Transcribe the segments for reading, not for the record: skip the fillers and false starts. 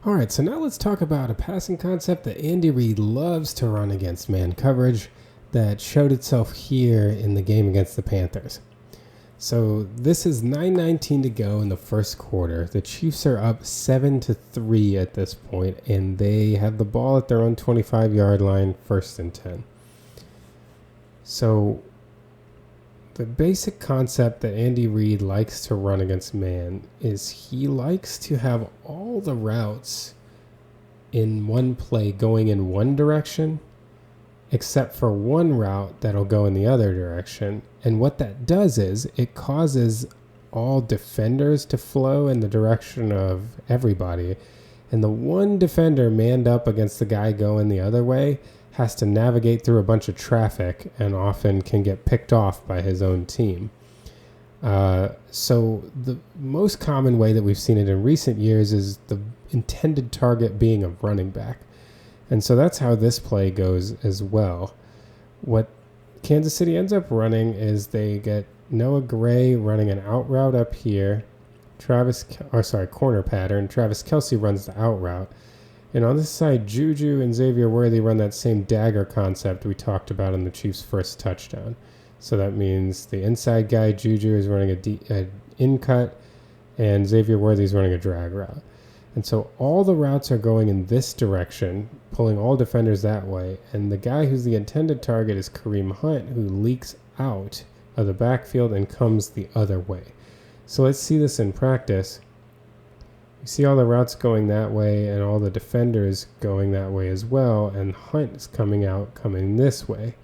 All right, so now let's talk about a passing concept that Andy Reid loves to run against man coverage that showed itself here in the game against the Panthers. So this is 9:19 to go in the first quarter. The Chiefs are up 7-3 at this point, and they have the ball at their own 25-yard line, 1st and 10. So the basic concept that Andy Reid likes to run against man is he likes to have all the routes in one play going in one direction, except for one route that'll go in the other direction. And what that does is it causes all defenders to flow in the direction of everybody. And the one defender manned up against the guy going the other way has to navigate through a bunch of traffic and often can get picked off by his own team. So the most common way that we've seen it in recent years is the intended target being a running back. And so that's how this play goes as well. What Kansas City ends up running is they get Noah Gray running an out route up here, corner pattern. Travis Kelce runs the out route. And on this side, Juju and Xavier Worthy run that same dagger concept we talked about in the Chiefs' first touchdown. So that means the inside guy, Juju, is running an in cut, and Xavier Worthy is running a drag route. And so all the routes are going in this direction, pulling all defenders that way. And the guy who's the intended target is Kareem Hunt, who leaks out of the backfield and comes the other way. So let's see this in practice. You see all the routes going that way and all the defenders going that way as well. And Hunt is coming this way.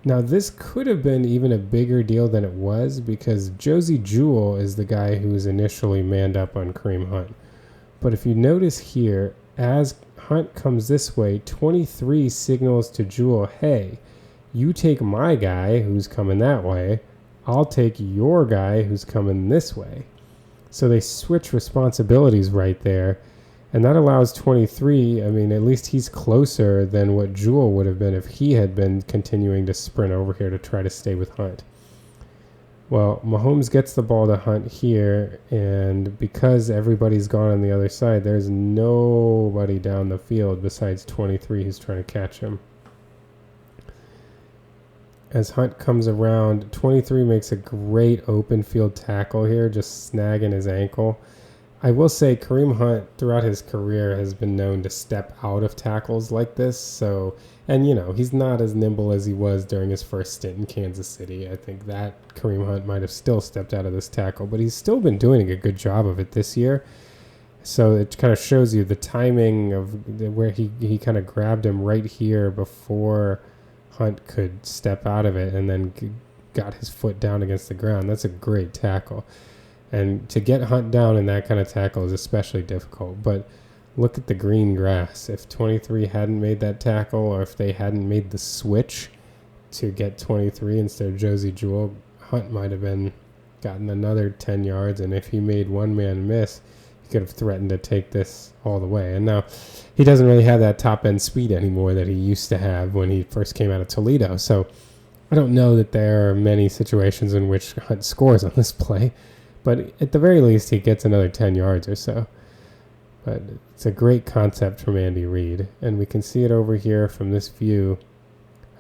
Now, this could have been even a bigger deal than it was because Josey Jewell is the guy who was initially manned up on Kareem Hunt. But if you notice here, as Hunt comes this way, 23 signals to Jewell, hey, you take my guy who's coming that way, I'll take your guy who's coming this way. So they switch responsibilities right there, and that allows 23, at least he's closer than what Jewell would have been if he had been continuing to sprint over here to try to stay with Hunt. Well, Mahomes gets the ball to Hunt here, and because everybody's gone on the other side, there's nobody down the field besides 23 who's trying to catch him. As Hunt comes around, 23 makes a great open field tackle here, just snagging his ankle. I will say Kareem Hunt throughout his career has been known to step out of tackles like this. And he's not as nimble as he was during his first stint in Kansas City. I think that Kareem Hunt might have still stepped out of this tackle, but he's still been doing a good job of it this year. So it kind of shows you the timing of where he kind of grabbed him right here before Hunt could step out of it and then got his foot down against the ground. That's a great tackle. And to get Hunt down in that kind of tackle is especially difficult. But look at the green grass. If 23 hadn't made that tackle, or if they hadn't made the switch to get 23 instead of Josey Jewell, Hunt might have gotten another 10 yards. And if he made one man miss, he could have threatened to take this all the way. And now he doesn't really have that top end speed anymore that he used to have when he first came out of Toledo. So I don't know that there are many situations in which Hunt scores on this play. But at the very least, he gets another 10 yards or so. But it's a great concept from Andy Reid. And we can see it over here from this view.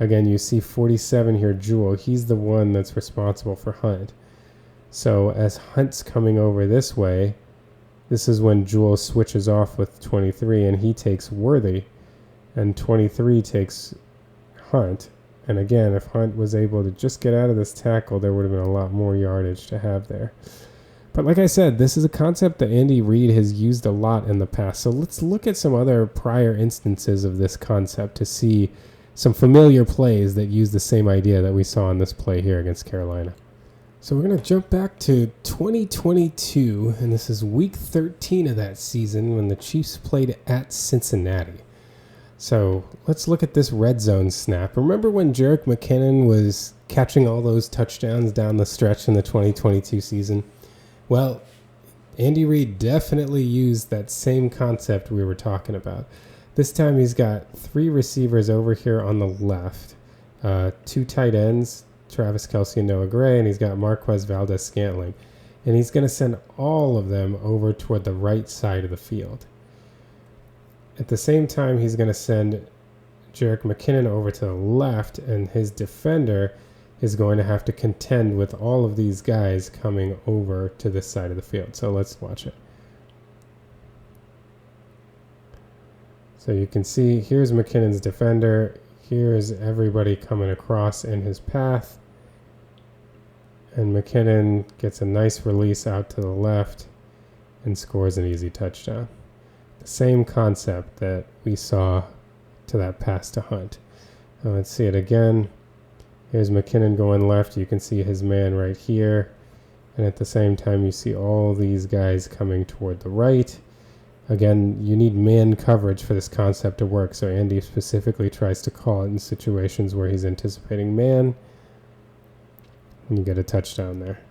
Again, you see 47 here, Jewell. He's the one that's responsible for Hunt. So as Hunt's coming over this way, this is when Jewell switches off with 23, and he takes Worthy. And 23 takes Hunt. And again, if Hunt was able to just get out of this tackle, there would have been a lot more yardage to have there. But like I said, this is a concept that Andy Reid has used a lot in the past. So let's look at some other prior instances of this concept to see some familiar plays that use the same idea that we saw in this play here against Carolina. So we're going to jump back to 2022, and this is week 13 of that season when the Chiefs played at Cincinnati. So let's look at this red zone snap. Remember when Jerick McKinnon was catching all those touchdowns down the stretch in the 2022 season? Well, Andy Reid definitely used that same concept we were talking about. This time he's got 3 receivers over here on the left, 2 tight ends, Travis Kelce and Noah Gray, and he's got Marquez Valdes-Scantling. And he's going to send all of them over toward the right side of the field. At the same time, he's going to send Jerick McKinnon over to the left, and his defender is going to have to contend with all of these guys coming over to this side of the field. So let's watch it. So you can see here's McKinnon's defender. Here's everybody coming across in his path. And McKinnon gets a nice release out to the left and scores an easy touchdown. The same concept that we saw to that pass to Hunt. Now let's see it again. Here's McKinnon going left. You can see his man right here. And at the same time, you see all these guys coming toward the right. Again, you need man coverage for this concept to work. So Andy specifically tries to call it in situations where he's anticipating man. And you get a touchdown there.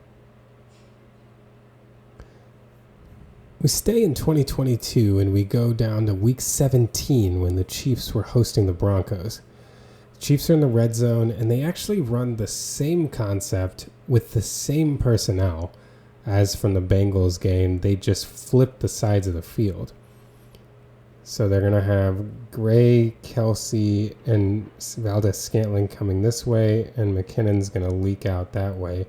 We stay in 2022 and we go down to week 17 when the Chiefs were hosting the Broncos. The Chiefs are in the red zone and they actually run the same concept with the same personnel as from the Bengals game. They just flip the sides of the field. So they're going to have Gray, Kelsey, and Valdez-Scantling coming this way, and McKinnon's going to leak out that way.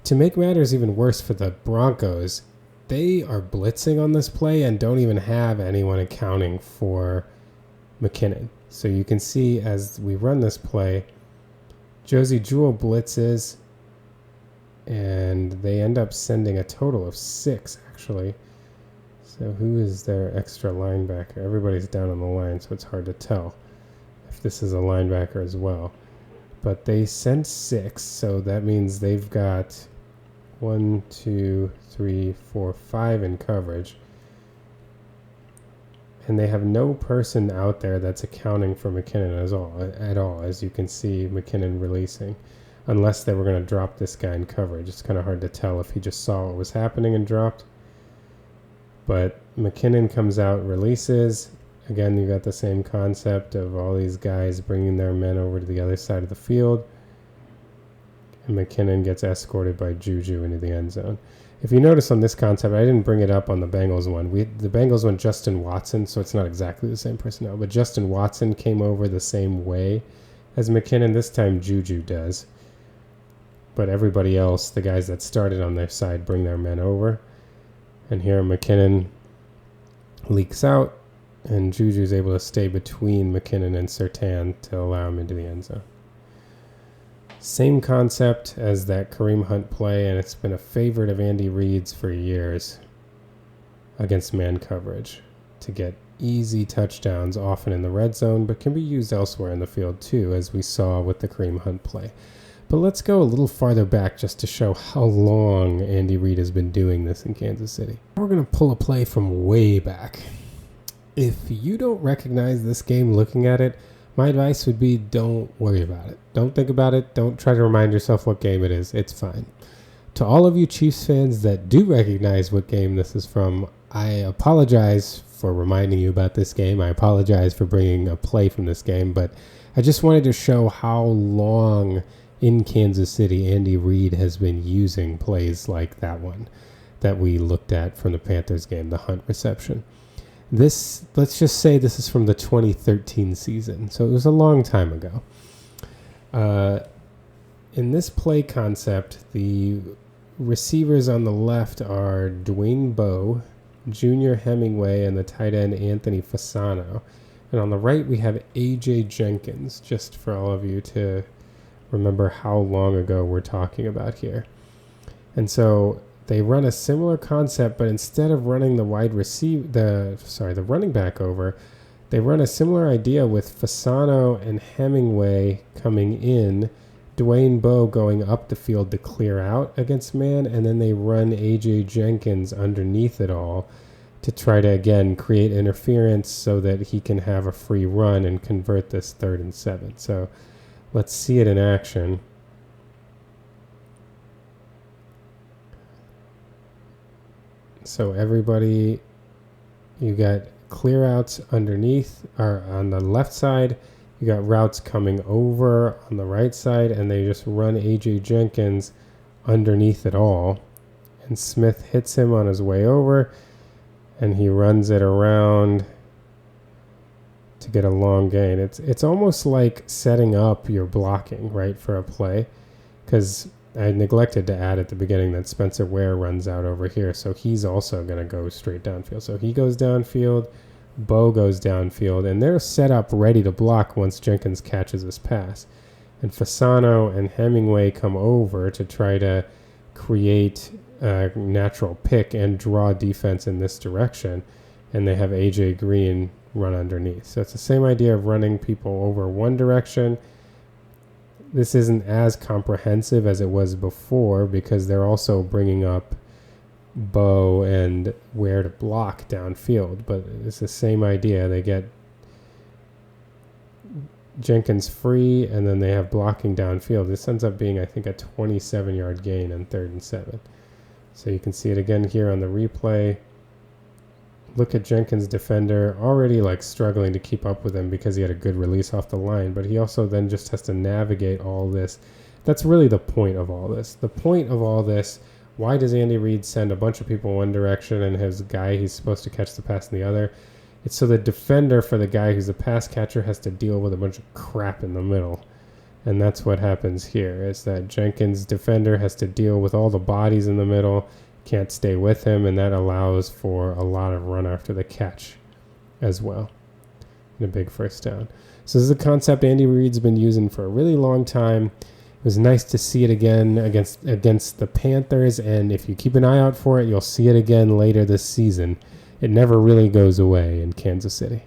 To make matters even worse for the Broncos, they are blitzing on this play and don't even have anyone accounting for McKinnon. So you can see as we run this play, Josie Jewell blitzes, and they end up sending a total of 6, actually. So who is their extra linebacker? Everybody's down on the line, so it's hard to tell if this is a linebacker as well. But they sent 6, so that means they've got 1, 2, 3, 4, 5 in coverage. And they have no person out there that's accounting for McKinnon at all, as you can see McKinnon releasing. Unless they were going to drop this guy in coverage. It's kind of hard to tell if he just saw what was happening and dropped. But McKinnon comes out, releases. Again, you got the same concept of all these guys bringing their men over to the other side of the field. And McKinnon gets escorted by Juju into the end zone. If you notice on this concept, I didn't bring it up on the Bengals one. The Bengals went Justin Watson, so it's not exactly the same personnel. But Justin Watson came over the same way as McKinnon. This time Juju does. But everybody else, the guys that started on their side, bring their men over. And here McKinnon leaks out, and Juju's able to stay between McKinnon and Surtain to allow him into the end zone. Same concept as that Kareem Hunt play, and it's been a favorite of Andy Reid's for years against man coverage to get easy touchdowns, often in the red zone, but can be used elsewhere in the field too, as we saw with the Kareem Hunt play. But let's go a little farther back just to show how long Andy Reid has been doing this in Kansas City. We're going to pull a play from way back. If you don't recognize this game looking at it, my advice would be don't worry about it. Don't think about it. Don't try to remind yourself what game it is. It's fine. To all of you Chiefs fans that do recognize what game this is from, I apologize for reminding you about this game. I apologize for bringing a play from this game, but I just wanted to show how long in Kansas City Andy Reid has been using plays like that one that we looked at from the Panthers game, the Hunt reception. This, let's just say this is from the 2013 season, so it was a long time ago. In this play concept, the receivers on the left are Dwayne Bowe, Junior Hemingway, and the tight end Anthony Fasano. And on the right, we have Ajay Jenkins, just for all of you to remember how long ago we're talking about here. And so they run a similar concept, but instead of running the running back over, they run a similar idea with Fasano and Hemingway coming in, Dwayne Bowe going up the field to clear out against man, and then they run Ajay Jenkins underneath it all to try to, again, create interference so that he can have a free run and convert this 3rd and 7. So let's see it in action. So everybody, you got clear outs underneath, or on the left side. You got routes coming over on the right side, and they just run Ajay Jenkins underneath it all. And Smith hits him on his way over, and he runs it around to get a long gain. It's almost like setting up your blocking, right, for a play, because I neglected to add at the beginning that Spencer Ware runs out over here, so he's also going to go straight downfield. So he goes downfield, Bo goes downfield, and they're set up ready to block once Jenkins catches his pass. And Fasano and Hemingway come over to try to create a natural pick and draw defense in this direction, and they have Ajay Green run underneath. So it's the same idea of running people over one direction. This isn't as comprehensive as it was before because they're also bringing up Bo and where to block downfield, but it's the same idea. They get Jenkins free, and then they have blocking downfield. This ends up being, I think, a 27-yard gain on 3rd and 7. So you can see it again here on the replay. Look at Jenkins' defender already like struggling to keep up with him because he had a good release off the line, but he also then just has to navigate all this. That's really the point of all this. The point of all this, why does Andy Reid send a bunch of people one direction and his guy he's supposed to catch the pass in the other? It's so the defender for the guy who's the pass catcher has to deal with a bunch of crap in the middle. And that's what happens here, is that Jenkins' defender has to deal with all the bodies in the middle, can't stay with him, and that allows for a lot of run after the catch as well, and a big first down. So this is a concept Andy Reid's been using for a really long time. It was nice to see it again against the Panthers, and if you keep an eye out for it, you'll see it again later this season. It never really goes away in Kansas City.